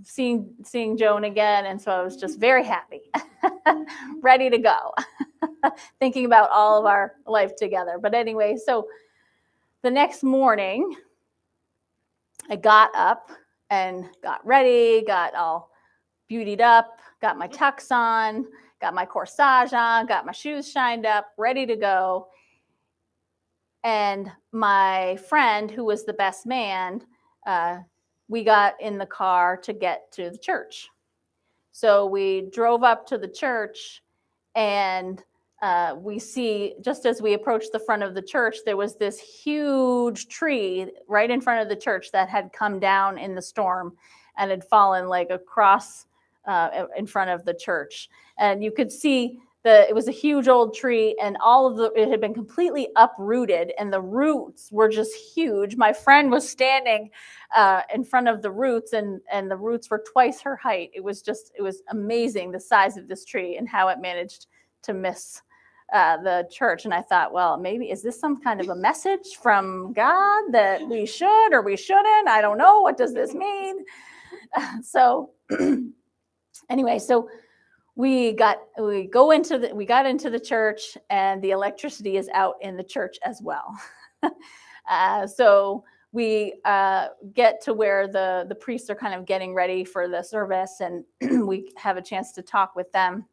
seeing Joan again. And so I was just very happy, ready to go, thinking about all of our life together. But anyway, so the next morning, I got up and got ready, got all beautied up, got my tux on, got my corsage on, got my shoes shined up, ready to go. And my friend, who was the best man, we got in the car to get to the church. So we drove up to the church, and we see, just as we approached the front of the church, there was this huge tree right in front of the church that had come down in the storm and had fallen like across in front of the church. And you could see it was a huge old tree, and it had been completely uprooted, and the roots were just huge. My friend was standing in front of the roots, and the roots were twice her height. It was amazing, the size of this tree and how it managed to miss the church. And I thought, well, maybe is this some kind of a message from God that we should or we shouldn't? I don't know. What does this mean? So anyway, so we got into the church, and the electricity is out in the church as well. So we get to where the priests are kind of getting ready for the service, and we have a chance to talk with them.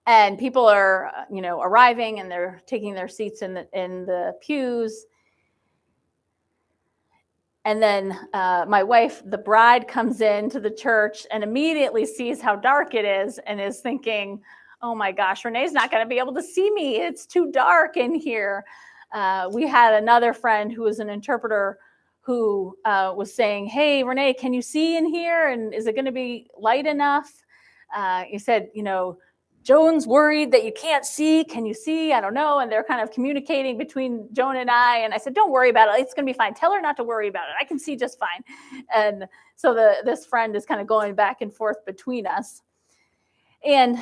And people are, arriving, and they're taking their seats in the pews. And then my wife, the bride, comes into the church and immediately sees how dark it is and is thinking, oh my gosh, Renee's not going to be able to see me. It's too dark in here. We had another friend who was an interpreter who was saying, hey, Rene, can you see in here? And is it going to be light enough? He said, Joan's worried that you can't see. Can you see? I don't know. And they're kind of communicating between Joan and I. And I said, don't worry about it. It's going to be fine. Tell her not to worry about it. I can see just fine. And so this friend is kind of going back and forth between us. And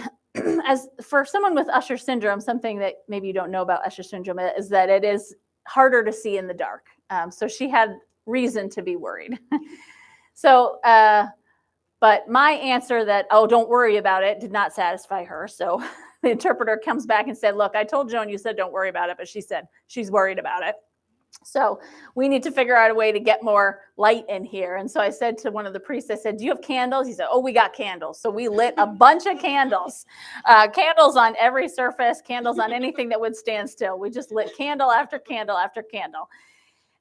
as for someone with Usher Syndrome, something that maybe you don't know about Usher Syndrome is that it is harder to see in the dark. So she had reason to be worried. So, but my answer that, oh, don't worry about it, did not satisfy her. So the interpreter comes back and said, look, I told Joan you said don't worry about it, but she said she's worried about it. So we need to figure out a way to get more light in here. And so I said to one of the priests, I said, do you have candles? He said, oh, we got candles. So we lit a bunch of candles, candles on every surface, candles on anything that would stand still. We just lit candle after candle after candle.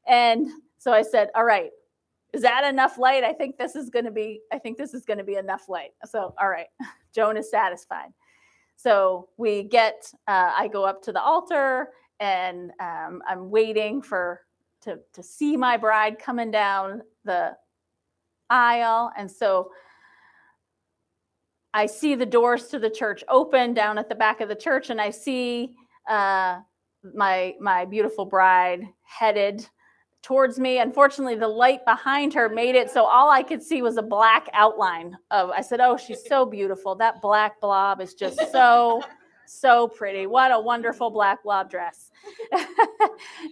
And so I said, all right, is that enough light? I think this is going to be enough light. So, all right, Joan is satisfied. So we get, I go up to the altar, and I'm waiting to see my bride coming down the aisle. And so I see the doors to the church open down at the back of the church, and I see my beautiful bride headed towards me. Unfortunately, the light behind her made it so all I could see was a black outline of, I said, oh, she's so beautiful. That black blob is just so pretty. What a wonderful black blob dress.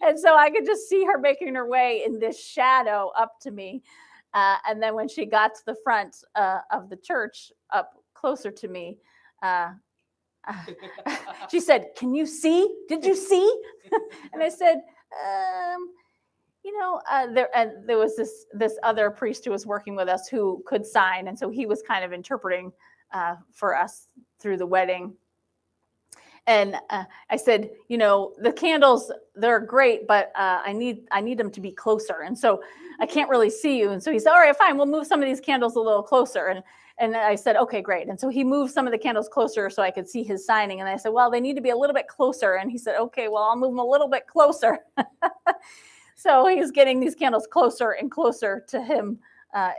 And so I could just see her making her way in this shadow up to me. And then when she got to the front of the church, up closer to me, she said, "Can you see? Did you see?" And I said, there was this other priest who was working with us who could sign, and so he was kind of interpreting for us through the wedding. And I said, the candles, they're great, but I need them to be closer, and so I can't really see you. And so he said, all right, fine, we'll move some of these candles a little closer. And I said, okay, great. And so he moved some of the candles closer so I could see his signing. And I said, well, they need to be a little bit closer. And he said, okay, well, I'll move them a little bit closer. So he's getting these candles closer and closer to him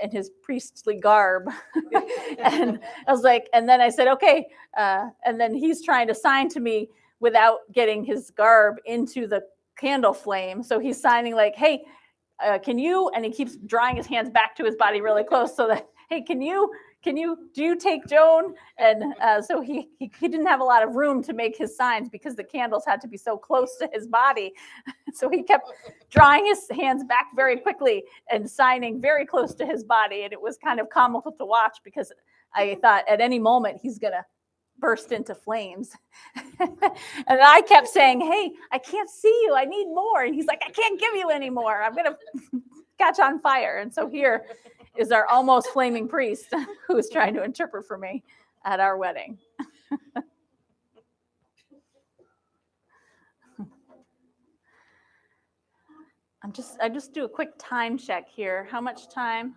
in his priestly garb. And I was like, and then I said, okay. And then he's trying to sign to me without getting his garb into the candle flame. So he's signing like, hey, can you, and he keeps drawing his hands back to his body really close so that, hey, do you take Joan? And so he didn't have a lot of room to make his signs because the candles had to be so close to his body. So he kept drawing his hands back very quickly and signing very close to his body. And it was kind of comical to watch because I thought at any moment he's going to burst into flames. And I kept saying, hey, I can't see you. I need more. And he's like, I can't give you any more. I'm going to catch on fire. And so here is our almost flaming priest who is trying to interpret for me at our wedding. I just do a quick time check here. How much time?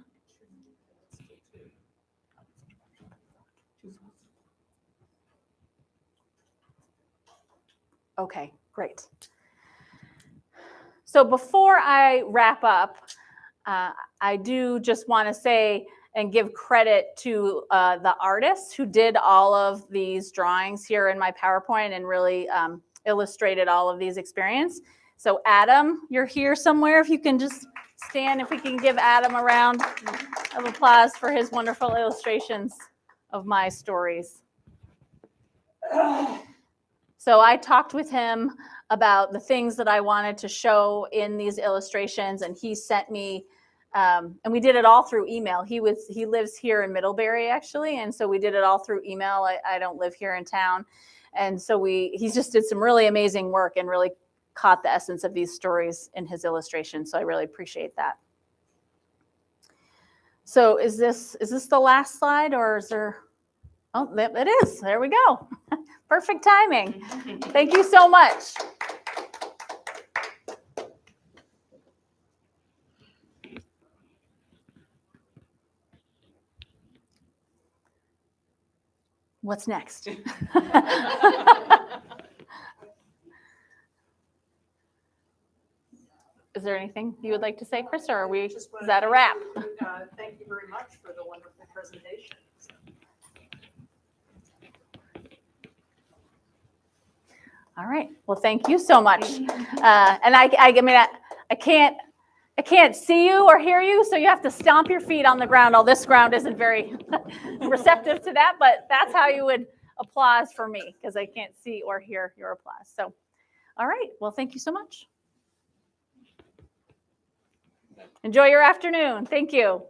Okay, great. So before I wrap up, I do just want to say and give credit to the artists who did all of these drawings here in my PowerPoint and really illustrated all of these experiences. So Adam, you're here somewhere. If you can just stand, if we can give Adam a round of applause for his wonderful illustrations of my stories. So I talked with him about the things that I wanted to show in these illustrations, and he sent me, and we did it all through email. He lives here in Middlebury, actually, and so we did it all through email. I don't live here in town, and so he just did some really amazing work and really caught the essence of these stories in his illustrations. So I really appreciate that. So is this the last slide, or is there? Oh, it is. There we go. Perfect timing. Thank you so much. What's next? Is there anything you would like to say, Chris, or is that a wrap? Thank you very much for the wonderful presentation. All right. Well, thank you so much. And I can't see you or hear you, so you have to stomp your feet on the ground. All this ground isn't very receptive to that, but that's how you would applause for me, because I can't see or hear your applause. So, all right. Well, thank you so much. Enjoy your afternoon. Thank you.